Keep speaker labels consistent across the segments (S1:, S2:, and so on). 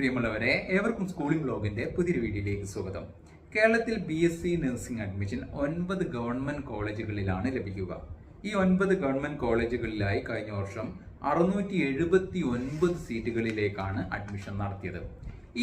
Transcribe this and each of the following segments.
S1: പ്രിയമുള്ളവരെ, ഏവർക്കും സ്കൂളിംഗ് ബ്ലോഗിന്റെ പുതിയൊരു വീഡിയോയിലേക്ക് സ്വാഗതം. കേരളത്തിൽ BSc നഴ്സിംഗ് അഡ്മിഷൻ 9 ഗവൺമെന്റ് കോളേജുകളിലാണ് ലഭിക്കുക. ഈ 9 ഗവൺമെന്റ് കോളേജുകളിലായി കഴിഞ്ഞ വർഷം 679 സീറ്റുകളിലേക്കാണ് അഡ്മിഷൻ നടത്തിയത്.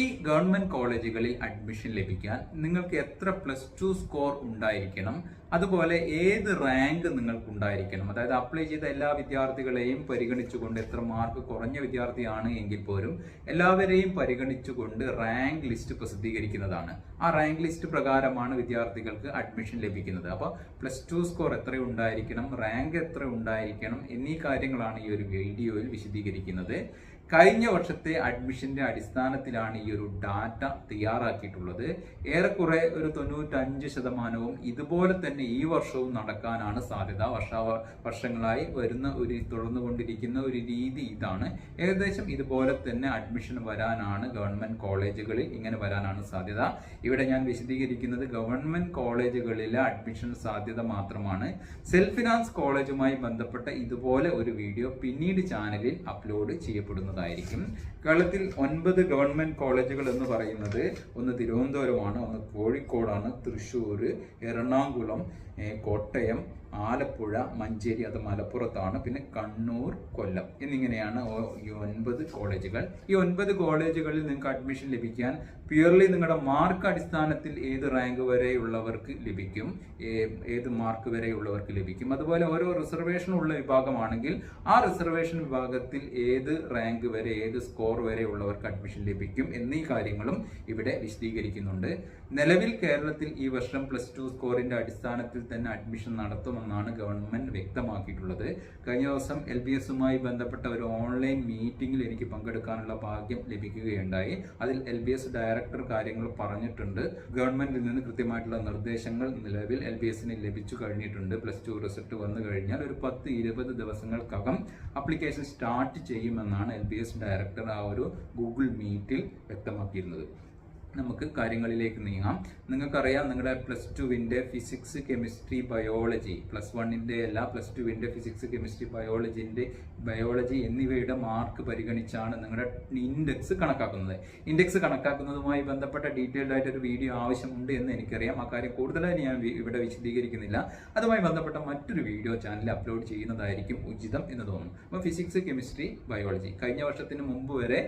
S1: ഈ ഗവൺമെന്റ് കോളേജുകളിൽ അഡ്മിഷൻ ലഭിക്കാൻ നിങ്ങൾക്ക് എത്ര +2 സ്കോർ ഉണ്ടായിരിക്കണം, അതുപോലെ ഏത് റാങ്ക് നിങ്ങൾക്ക് ഉണ്ടായിരിക്കണം, അതായത് അപ്ലൈ ചെയ്ത എല്ലാ വിദ്യാർത്ഥികളെയും പരിഗണിച്ചുകൊണ്ട് എത്ര മാർക്ക് കുറഞ്ഞ വിദ്യാർത്ഥിയാണ് എങ്കിൽ പോലും എല്ലാവരെയും പരിഗണിച്ചുകൊണ്ട് റാങ്ക് ലിസ്റ്റ് പ്രസിദ്ധീകരിക്കുന്നതാണ്. ആ റാങ്ക് ലിസ്റ്റ് പ്രകാരമാണ് വിദ്യാർത്ഥികൾക്ക് അഡ്മിഷൻ ലഭിക്കുന്നത്. അപ്പോൾ +2 സ്കോർ എത്ര ഉണ്ടായിരിക്കണം, റാങ്ക് എത്ര ഉണ്ടായിരിക്കണം എന്നീ കാര്യങ്ങളാണ് ഈ ഒരു വീഡിയോയിൽ വിശദീകരിക്കുന്നത്. കഴിഞ്ഞ വർഷത്തെ അഡ്മിഷന്റെ അടിസ്ഥാനത്തിലാണ് ഈ ഒരു ഡാറ്റ തയ്യാറാക്കിയിട്ടുള്ളത്. ഏറെക്കുറെ ഒരു 95% ഇതുപോലെ തന്നെ ഈ വർഷവും നടക്കാനാണ് സാധ്യത. വർഷങ്ങളായി തുടർന്നുകൊണ്ടിരിക്കുന്ന ഒരു രീതി ഇതാണ്. ഏകദേശം ഇതുപോലെ തന്നെ അഡ്മിഷൻ വരാനാണ് ഗവൺമെന്റ് കോളേജുകളിൽ ഇങ്ങനെ വരാനാണ് സാധ്യത. ഇവിടെ ഞാൻ വിശദീകരിക്കുന്നത് ഗവൺമെന്റ് കോളേജുകളിലെ അഡ്മിഷൻ സാധ്യത മാത്രമാണ്. സെൽഫ് ഫിനാൻസ് കോളേജുമായി ബന്ധപ്പെട്ട ഇതുപോലെ ഒരു വീഡിയോ പിന്നീട് ചാനലിൽ അപ്ലോഡ് ചെയ്യപ്പെടുന്നത്. കേരളത്തിൽ 9 ഗവൺമെന്റ് കോളേജുകൾ എന്ന് പറയുന്നത് ഒന്ന് തിരുവനന്തപുരമാണ്, ഒന്ന് കോഴിക്കോടാണ്, തൃശ്ശൂർ, എറണാകുളം, കോട്ടയം, ആലപ്പുഴ, മഞ്ചേരി അത് മലപ്പുറത്താണ്, പിന്നെ കണ്ണൂർ, കൊല്ലം എന്നിങ്ങനെയാണ് ഈ 9 കോളേജുകൾ. ഈ 9 കോളേജുകളിൽ നിങ്ങൾക്ക് അഡ്മിഷൻ ലഭിക്കാൻ പ്യുവർലി നിങ്ങളുടെ മാർക്ക് അടിസ്ഥാനത്തിൽ ഏത് റാങ്ക് വരെയുള്ളവർക്ക് ലഭിക്കും, ഏത് മാർക്ക് വരെയുള്ളവർക്ക് ലഭിക്കും. അതുപോലെ ഓരോ റിസർവേഷൻ ഉള്ള വിഭാഗമാണെങ്കിൽ ആ റിസർവേഷൻ വിഭാഗത്തിൽ ഏത് റാങ്ക് വരെ, ഏത് സ്കോർ വരെ ഉള്ളവർക്ക് അഡ്മിഷൻ ലഭിക്കും എന്നീ കാര്യങ്ങളും ഇവിടെ വിശദീകരിക്കുന്നുണ്ട്. നിലവിൽ കേരളത്തിൽ ഈ വർഷം +2 സ്കോറിന്റെ അടിസ്ഥാനത്തിൽ തന്നെ അഡ്മിഷൻ നടത്തുമെന്നാണ് ഗവൺമെന്റ് വ്യക്തമാക്കിയിട്ടുള്ളത്. കഴിഞ്ഞ ദിവസം LBSുമായി ബന്ധപ്പെട്ട ഒരു ഓൺലൈൻ മീറ്റിംഗിൽ എനിക്ക് പങ്കെടുക്കാനുള്ള ഭാഗ്യം ലഭിക്കുകയുണ്ടായി. അതിൽ LBS ഡയറക്ടർ കാര്യങ്ങൾ പറഞ്ഞിട്ടുണ്ട്. ഗവൺമെന്റിൽ നിന്ന് കൃത്യമായിട്ടുള്ള നിർദ്ദേശങ്ങൾ നിലവിൽ LBSന് ലഭിച്ചു കഴിഞ്ഞിട്ടുണ്ട്. +2 റിസൾട്ട് വന്നു കഴിഞ്ഞാൽ ഒരു 10-20 ദിവസങ്ങൾക്കകം ആപ്ലിക്കേഷൻ സ്റ്റാർട്ട് ചെയ്യുമെന്നാണ് LBS ഡയറക്ടർ ആ ഒരു ഗൂഗിൾ മീറ്റിൽ വ്യക്തമാക്കിയിരുന്നത്. നമുക്ക് കാര്യങ്ങളിലേക്ക് നീങ്ങാം. നിങ്ങൾക്കറിയാം, നിങ്ങളുടെ +2വിൻ്റെ ഫിസിക്സ്, കെമിസ്ട്രി, ബയോളജി, +1ൻ്റെ അല്ല, +2വിൻ്റെ ഫിസിക്സ്, കെമിസ്ട്രി, ബയോളജി എന്നിവയുടെ മാർക്ക് പരിഗണിച്ചാണ് നിങ്ങളുടെ ഇൻഡെക്സ് കണക്കാക്കുന്നത്. ഇൻഡെക്സ് കണക്കാക്കുന്നതുമായി ബന്ധപ്പെട്ട ഡീറ്റെയിൽഡ് ആയിട്ട് ഒരു വീഡിയോ ആവശ്യമുണ്ട് എന്ന് എനിക്കറിയാം. ആ കാര്യം കൂടുതലായി ഞാൻ ഇവിടെ വിശദീകരിക്കുന്നില്ല. അതുമായി ബന്ധപ്പെട്ട മറ്റൊരു വീഡിയോ ചാനലിൽ അപ്ലോഡ് ചെയ്യുന്നതായിരിക്കും ഉചിതം എന്ന് തോന്നുന്നു. അപ്പോൾ ഫിസിക്സ്, കെമിസ്ട്രി, ബയോളജി കഴിഞ്ഞ വർഷത്തിന് മുമ്പ് വരെ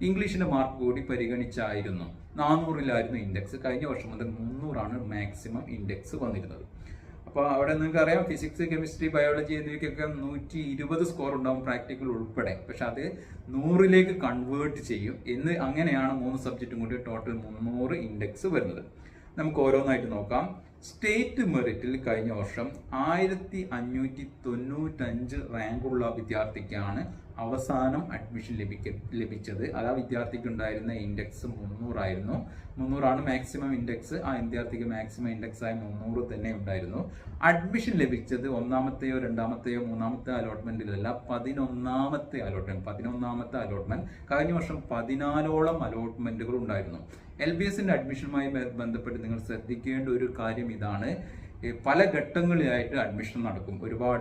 S1: ഇംഗ്ലീഷിന്റെ മാർക്ക് കൂടി പരിഗണിച്ചായിരുന്നു 400-ലായിരുന്നു ഇൻഡെക്സ്. കഴിഞ്ഞ വർഷം മുതൽ 300ആണ് മാക്സിമം ഇൻഡെക്സ് വന്നിരുന്നത്. അപ്പോൾ അവിടെ നിങ്ങൾക്ക് അറിയാം, ഫിസിക്സ്, കെമിസ്ട്രി, ബയോളജി എന്നിവയ്ക്കൊക്കെ 120 സ്കോർ ഉണ്ടാവും, പ്രാക്ടിക്കൽ ഉൾപ്പെടെ. പക്ഷെ അത് 100ലേക്ക് കൺവേർട്ട് ചെയ്യും അങ്ങനെയാണ് 3 സബ്ജക്റ്റും കൂടി ടോട്ടൽ 300 ഇൻഡെക്സ് വരുന്നത്. നമുക്ക് ഓരോന്നായിട്ട് നോക്കാം. സ്റ്റേറ്റ് മെറിറ്റിൽ കഴിഞ്ഞ വർഷം 1595 റാങ്കുള്ള വിദ്യാർത്ഥിക്കാണ് അവസാനം അഡ്മിഷൻ ലഭിച്ചത്. അത് ആ വിദ്യാർത്ഥിക്ക് ഉണ്ടായിരുന്ന ഇൻഡെക്സ് 300 300ആണ് മാക്സിമം ഇൻഡെക്സ്. ആ വിദ്യാർത്ഥിക്ക് മാക്സിമം ഇൻഡെക്സ് ആയി 300 തന്നെ ഉണ്ടായിരുന്നു. അഡ്മിഷൻ ലഭിച്ചത് 1ാമത്തെയോ 2ാമത്തെയോ 3ാമത്തെ അലോട്ട്മെന്റിലല്ല, 11ാമത്തെ അലോട്ട്മെന്റ്. കഴിഞ്ഞ വർഷം 14ഓളം അലോട്ട്മെന്റുകൾ ഉണ്ടായിരുന്നു. LBSന്റെ അഡ്മിഷനുമായി ബന്ധപ്പെട്ട് നിങ്ങൾ ശ്രദ്ധിക്കേണ്ട ഒരു കാര്യം ഇതാണ്. പല ഘട്ടങ്ങളിലായിട്ട് അഡ്മിഷൻ നടക്കും.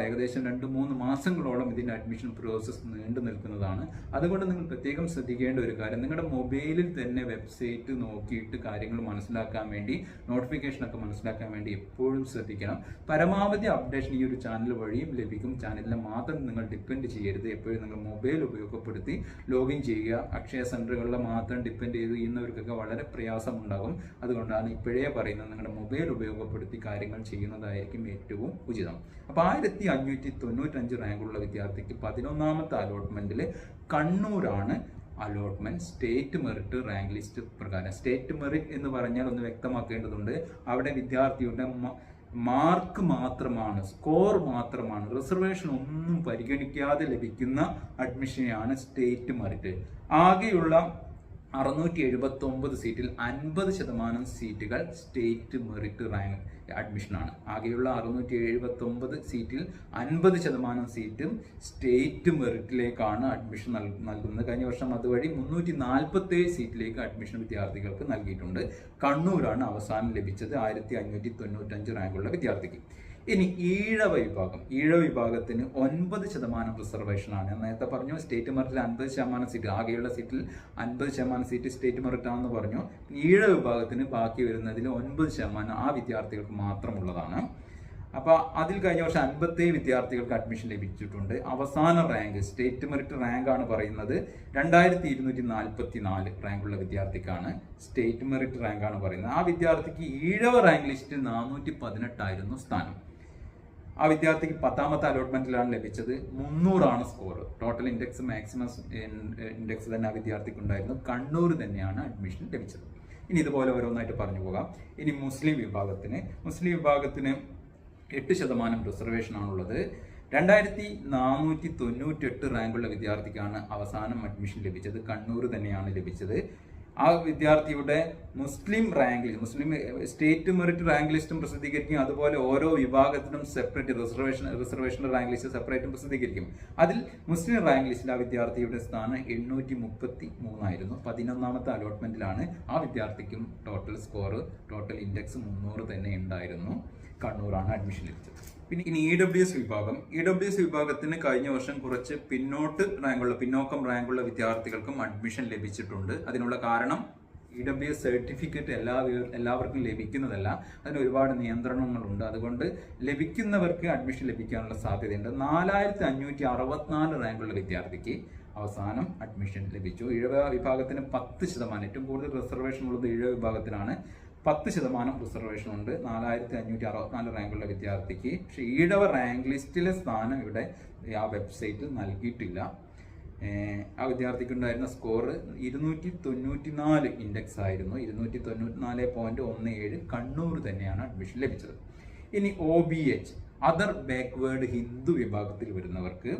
S1: ഏകദേശം 2-3 മാസങ്ങളോളം ഇതിൻ്റെ അഡ്മിഷൻ പ്രോസസ്സ് നീണ്ടു നിൽക്കുന്നതാണ്. അതുകൊണ്ട് നിങ്ങൾ പ്രത്യേകം ശ്രദ്ധിക്കേണ്ട ഒരു കാര്യം, നിങ്ങളുടെ മൊബൈലിൽ തന്നെ വെബ്സൈറ്റ് നോക്കിയിട്ട് കാര്യങ്ങൾ മനസ്സിലാക്കാൻ വേണ്ടി, നോട്ടിഫിക്കേഷനൊക്കെ മനസ്സിലാക്കാൻ വേണ്ടി എപ്പോഴും ശ്രദ്ധിക്കണം. പരമാവധി അപ്ഡേഷൻ ഈ ഒരു ചാനൽ വഴിയും ലഭിക്കും. ചാനലിനെ മാത്രം നിങ്ങൾ ഡിപ്പെൻഡ് ചെയ്യരുത്. എപ്പോഴും നിങ്ങൾ മൊബൈൽ ഉപയോഗപ്പെടുത്തി ലോഗിൻ ചെയ്യുക. അക്ഷയ സെന്ററുകളിൽ മാത്രം ഡിപ്പെൻഡ് ചെയ്യുന്നവർക്കൊക്കെ വളരെ പ്രയാസമുണ്ടാകും. അതുകൊണ്ടാണ് ഇപ്പോഴേ പറയുന്നത്, നിങ്ങളുടെ മൊബൈൽ ഉപയോഗപ്പെടുത്തി കാര്യങ്ങൾ ചെയ്യുന്നതായിരിക്കും ഏറ്റവും ഉചിതം. അപ്പോൾ 1595 റാങ്കുള്ള വിദ്യാർത്ഥിക്ക് 11ാമത്തെ അലോട്ട്മെന്റിൽ കണ്ണൂരാണ് allotment. State merit rank list പ്രകാരം. സ്റ്റേറ്റ് മെറിറ്റ് എന്ന് പറഞ്ഞാൽ ഒന്ന് വ്യക്തമാക്കേണ്ടതുണ്ട്. അവിടെ വിദ്യാർത്ഥിയുടെ മാർക്ക് മാത്രമാണ്, സ്കോർ മാത്രമാണ്, റിസർവേഷൻ ഒന്നും പരിഗണിക്കാതെ ലഭിക്കുന്ന അഡ്മിഷനെയാണ് സ്റ്റേറ്റ് മെറിറ്റ്. ആകെയുള്ള 679 സീറ്റിൽ 50% സീറ്റുകൾ സ്റ്റേറ്റ് മെറിറ്റ് റാങ്ക് അഡ്മിഷനാണ്. ആകെയുള്ള 679 സീറ്റിൽ 50% സീറ്റും സ്റ്റേറ്റ് മെറിറ്റിലേക്കാണ് അഡ്മിഷൻ നൽകുന്നത്. കഴിഞ്ഞ വർഷം അതുവഴി 347 സീറ്റിലേക്ക് അഡ്മിഷൻ വിദ്യാർത്ഥികൾക്ക് നൽകിയിട്ടുണ്ട്. കണ്ണൂരാണ് അവസാനം ലഭിച്ചത് 1595 റാങ്കുള്ള വിദ്യാർത്ഥിക്ക്. ഇനി ഈഴവ വിഭാഗത്തിന് 9% റിസർവേഷനാണ്. ഞാൻ നേരത്തെ പറഞ്ഞു സ്റ്റേറ്റ് മെറിറ്റിൽ 50% സീറ്റ്, ആകെയുള്ള സീറ്റിൽ 50% സീറ്റ് സ്റ്റേറ്റ് മെറിറ്റ് ആണെന്ന് പറഞ്ഞു. ഈഴവ വിഭാഗത്തിന് ബാക്കി വരുന്നതിൽ 9% ആ വിദ്യാർത്ഥികൾക്ക് മാത്രമുള്ളതാണ്. അപ്പോൾ അതിൽ കഴിഞ്ഞ വർഷം 57 വിദ്യാർത്ഥികൾക്ക് അഡ്മിഷൻ ലഭിച്ചിട്ടുണ്ട്. അവസാന റാങ്ക് സ്റ്റേറ്റ് മെറിറ്റ് റാങ്ക് ആണ് പറയുന്നത് 2244 റാങ്കുള്ള വിദ്യാർത്ഥിക്കാണ് സ്റ്റേറ്റ് മെറിറ്റ് റാങ്ക് ആണ് പറയുന്നത്. ആ വിദ്യാർത്ഥിക്ക് ഈഴവ റാങ്ക് ലിസ്റ്റിൽ 418 ആയിരുന്നു സ്ഥാനം. ആ വിദ്യാർത്ഥിക്ക് 10ാമത്തെ അലോട്ട്മെന്റിലാണ് ലഭിച്ചത്. 300 score. Total index maximum index തന്നെ ആ വിദ്യാർത്ഥിക്ക് ഉണ്ടായിരുന്നു. കണ്ണൂർ തന്നെയാണ് അഡ്മിഷൻ ലഭിച്ചത്. ഇനി ഇതുപോലെ ഓരോന്നായിട്ട് പറഞ്ഞു പോകാം. ഇനി മുസ്ലിം വിഭാഗത്തിന് 8% റിസർവേഷൻ ആണുള്ളത്. 2498 റാങ്കുള്ള വിദ്യാർത്ഥിക്കാണ് അവസാനം അഡ്മിഷൻ ലഭിച്ചത്. കണ്ണൂർ തന്നെയാണ് ലഭിച്ചത്. ആ വിദ്യാർത്ഥിയുടെ മുസ്ലിം സ്റ്റേറ്റ് മെറിറ്റ് റാങ്ക് ലിസ്റ്റും പ്രസിദ്ധീകരിക്കും. അതുപോലെ ഓരോ വിഭാഗത്തിനും സെപ്പറേറ്റ് റിസർവേഷൻ റാങ്ക് ലിസ്റ്റ് സെപ്പറേറ്റും പ്രസിദ്ധീകരിക്കും. അതിൽ മുസ്ലിം റാങ്ക് ലിസ്റ്റിൽ ആ വിദ്യാർത്ഥിയുടെ സ്ഥാനം 833 ആയിരുന്നു. 11ാമത്തെ അലോട്ട്മെന്റിലാണ് ആ വിദ്യാർത്ഥിക്കും ടോട്ടൽ ഇൻഡെക്സ് 300 തന്നെ ഉണ്ടായിരുന്നു. കണ്ണൂരാണ് അഡ്മിഷൻ ലഭിച്ചത്. പിന്നെ ഇനി EWS വിഭാഗത്തിന് കഴിഞ്ഞ വർഷം കുറച്ച് പിന്നോക്കം റാങ്കുള്ള വിദ്യാർത്ഥികൾക്കും അഡ്മിഷൻ ലഭിച്ചിട്ടുണ്ട്. അതിനുള്ള കാരണം EWS സർട്ടിഫിക്കറ്റ് എല്ലാവർക്കും ലഭിക്കുന്നതല്ല. അതിന് ഒരുപാട് നിയന്ത്രണങ്ങളുണ്ട്. അതുകൊണ്ട് ലഭിക്കുന്നവർക്ക് അഡ്മിഷൻ ലഭിക്കാനുള്ള സാധ്യതയുണ്ട്. 4564 റാങ്കുള്ള വിദ്യാർത്ഥിക്ക് അവസാനം അഡ്മിഷൻ ലഭിച്ചു. ഈഴവ വിഭാഗത്തിന് 10%, ഏറ്റവും കൂടുതൽ റിസർവേഷൻ ഉള്ളത് ഈഴവ വിഭാഗത്തിനാണ്. 10% റിസർവേഷൻ ഉണ്ട് 4564 റാങ്കുള്ള വിദ്യാർത്ഥിക്ക്. പക്ഷേ ഈഴവ റാങ്ക് ലിസ്റ്റിലെ സ്ഥാനം ഇവിടെ ആ വെബ്സൈറ്റിൽ നൽകിയിട്ടില്ല. ആ വിദ്യാർത്ഥിക്ക് ഉണ്ടായിരുന്ന സ്കോർ 294 ഇൻഡെക്സ് ആയിരുന്നു. 294.17 കണ്ണൂർ തന്നെയാണ് അഡ്മിഷൻ ലഭിച്ചത്. ഇനി OBH അതർ ബാക്ക്വേർഡ് ഹിന്ദു വിഭാഗത്തിൽ വരുന്നവർക്ക്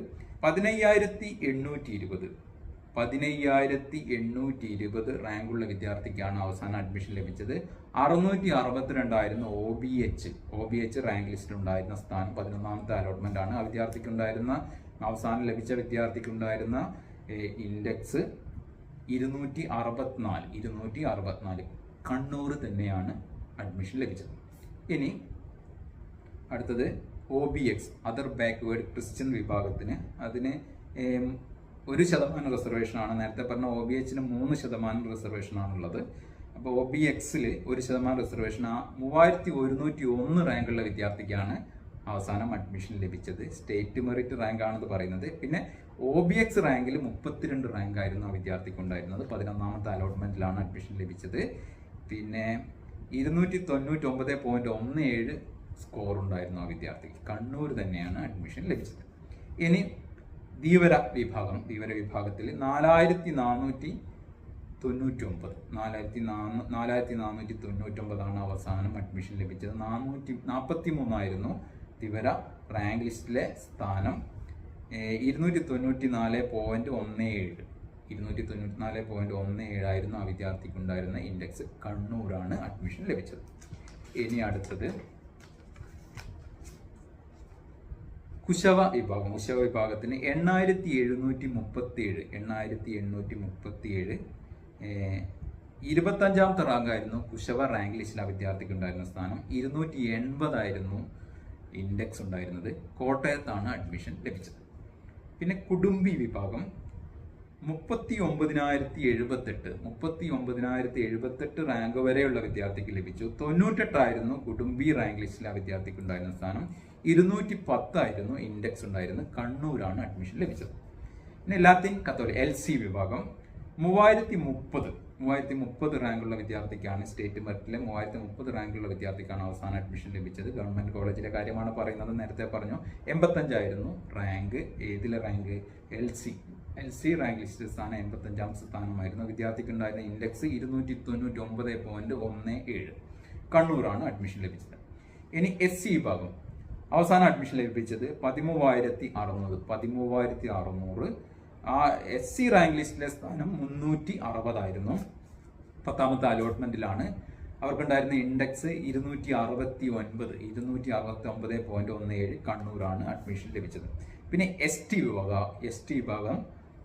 S1: 15820 റാങ്കുള്ള വിദ്യാർത്ഥിക്കാണ് അവസാനം അഡ്മിഷൻ ലഭിച്ചത്. 662 ആയിരുന്നു OBH റാങ്ക് ലിസ്റ്റിൽ ഉണ്ടായിരുന്ന സ്ഥാനം. 11ാമത്തെ അലോട്ട്മെന്റ് ആണ്. ആ വിദ്യാർത്ഥിക്ക് ഉണ്ടായിരുന്ന അവസാനം ലഭിച്ച വിദ്യാർത്ഥിക്ക് ഉണ്ടായിരുന്ന ഇൻഡെക്സ് 264. കണ്ണൂർ തന്നെയാണ് അഡ്മിഷൻ ലഭിച്ചത്. ഇനി അടുത്തത് OBX അതർ ബാക്ക്വേർഡ് ക്രിസ്ത്യൻ വിഭാഗത്തിന് അതിന് 1% റിസർവേഷനാണ്. നേരത്തെ പറഞ്ഞ OBHന് 3% റിസർവേഷനാണുള്ളത്. അപ്പോൾ OBXൽ 1% റിസർവേഷൻ 3101 റാങ്കുള്ള വിദ്യാർത്ഥിക്കാണ് അവസാനം അഡ്മിഷൻ ലഭിച്ചത്. സ്റ്റേറ്റ് മെറിറ്റ് റാങ്ക് ആണെന്ന് പറയുന്നത്. പിന്നെ OBX റാങ്കിൽ 32 റാങ്ക് ആയിരുന്നു ആ വിദ്യാർത്ഥിക്ക് ഉണ്ടായിരുന്നത്. 11ാമത്തെ അലോട്ട്മെന്റിലാണ് അഡ്മിഷൻ ലഭിച്ചത്. പിന്നെ 299.17 സ്കോർ ഉണ്ടായിരുന്നു ആ വിദ്യാർത്ഥിക്ക്. കണ്ണൂർ തന്നെയാണ് അഡ്മിഷൻ ലഭിച്ചത്. ഇനി ധീവര വിഭാഗത്തിൽ 4499 അവസാനം അഡ്മിഷൻ ലഭിച്ചത്. 443 ആയിരുന്നു ധീവര റാങ്ക് ലിസ്റ്റിലെ സ്ഥാനം. 294.17 ആയിരുന്നു ആ വിദ്യാർത്ഥിക്ക് ഉണ്ടായിരുന്ന ഇൻഡെക്സ്. കണ്ണൂരാണ് അഡ്മിഷൻ ലഭിച്ചത്. ഇനി അടുത്തത് കുശവ വിഭാഗത്തിന് 8737 25ാമത്തെ റാങ്കായിരുന്നു കുശവ റാങ്ക് ലിസ്റ്റിൽ ആ വിദ്യാർത്ഥിക്ക് ഉണ്ടായിരുന്ന സ്ഥാനം. 280 ആയിരുന്നു ഇൻഡെക്സ് ഉണ്ടായിരുന്നത്. കോട്ടയത്താണ് അഡ്മിഷൻ ലഭിച്ചത്. പിന്നെ കുടുംബി വിഭാഗം 39,078 റാങ്ക് വരെയുള്ള വിദ്യാർത്ഥിക്ക് ലഭിച്ചു. 98 ആയിരുന്നു കുടുംബി റാങ്ക് ലിസ്റ്റിൽ ആ വിദ്യാർത്ഥിക്ക് ഉണ്ടായിരുന്ന സ്ഥാനം. 210 ആയിരുന്നു ഇൻഡെക്സ് ഉണ്ടായിരുന്നത്. കണ്ണൂരാണ് അഡ്മിഷൻ ലഭിച്ചത്. പിന്നെ ലാത്തിൻ കത്തോലിക് LC വിഭാഗം 3030 റാങ്കുള്ള വിദ്യാർത്ഥിക്കാണ് സ്റ്റേറ്റ് മെറിറ്റിലെ 3030 റാങ്കുള്ള വിദ്യാർത്ഥിക്കാണ് അവസാന അഡ്മിഷൻ ലഭിച്ചത്. ഗവൺമെന്റ് കോളേജിലെ കാര്യമാണ് പറയുന്നത്. നേരത്തെ പറഞ്ഞു 85 ആയിരുന്നു റാങ്ക്. ഏതിലെ റാങ്ക്? LC റാങ്ക് ലിസ്റ്റ് സ്ഥാനം 85ാമത്തെ സ്ഥാനമായിരുന്നു. വിദ്യാർത്ഥിക്ക് ഉണ്ടായിരുന്ന ഇൻഡെക്സ് 299.17. കണ്ണൂരാണ് അഡ്മിഷൻ ലഭിച്ചത്. ഇനി SC വിഭാഗം അവസാന അഡ്മിഷൻ ലഭിച്ചത് 13,600. ആ SC റാങ്ക് ലിസ്റ്റിലെ സ്ഥാനം 360 ആയിരുന്നു. 10ാമത്തെ അലോട്ട്മെന്റിലാണ്. അവർക്കുണ്ടായിരുന്ന ഇൻഡെക്സ് 269.17. കണ്ണൂരാണ് അഡ്മിഷൻ ലഭിച്ചത്. പിന്നെ ST വിഭാഗം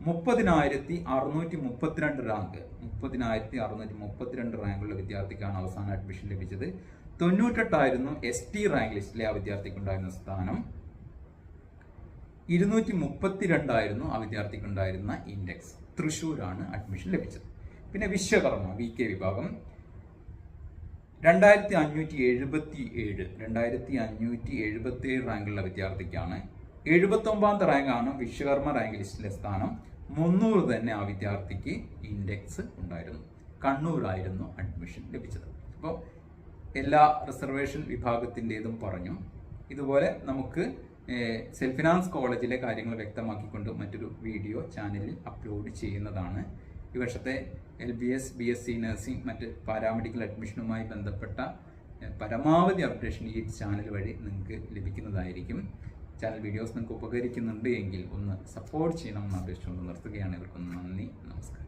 S1: 30,632 റാങ്കുള്ള വിദ്യാർത്ഥിക്കാണ് അവസാന അഡ്മിഷൻ ലഭിച്ചത്. 98 ST റാങ്ക് ലിസ്റ്റിലെ ആ വിദ്യാർത്ഥിക്കുണ്ടായിരുന്ന സ്ഥാനം. 232 ആ വിദ്യാർത്ഥിക്കുണ്ടായിരുന്ന ഇൻഡെക്സ്. തൃശ്ശൂരാണ് അഡ്മിഷൻ ലഭിച്ചത്. പിന്നെ വിശ്വകർമ്മ VK വിഭാഗം 2577 റാങ്കുള്ള വിദ്യാർത്ഥിക്കാണ്. 79ാമത്തെ റാങ്കാണ് വിശ്വകർമ്മ റാങ്ക് ലിസ്റ്റിലെ സ്ഥാനം. 300 തന്നെ ആ വിദ്യാർത്ഥിക്ക് ഇൻഡെക്സ് ഉണ്ടായിരുന്നു. കണ്ണൂരായിരുന്നു അഡ്മിഷൻ ലഭിച്ചത്. അപ്പോൾ എല്ലാ റിസർവേഷൻ വിഭാഗത്തിൻ്റെതും പറഞ്ഞു. ഇതുപോലെ നമുക്ക് സെൽഫ് ഫിനാൻസ് കോളേജിലെ കാര്യങ്ങൾ വ്യക്തമാക്കിക്കൊണ്ട് മറ്റൊരു വീഡിയോ ചാനലിൽ അപ്ലോഡ് ചെയ്യുന്നതാണ്. ഈ വർഷത്തെ LBS BSc നഴ്സിംഗ് മറ്റ് പാരാമെഡിക്കൽ അഡ്മിഷനുമായി ബന്ധപ്പെട്ട പരമാവധി അപ്ഡേഷൻ ഈ ചാനൽ വഴി നിങ്ങൾക്ക് ലഭിക്കുന്നതായിരിക്കും. ചാനൽ വീഡിയോസ് നിങ്ങൾക്ക് ഉപകരിക്കുന്നുണ്ട് എങ്കിൽ ഒന്ന് സപ്പോർട്ട് ചെയ്യണമെന്ന് അപേക്ഷിച്ചുകൊണ്ട് നിർത്തുകയാണ്. ഇവർക്കൊന്ന് നന്ദി, നമസ്കാരം.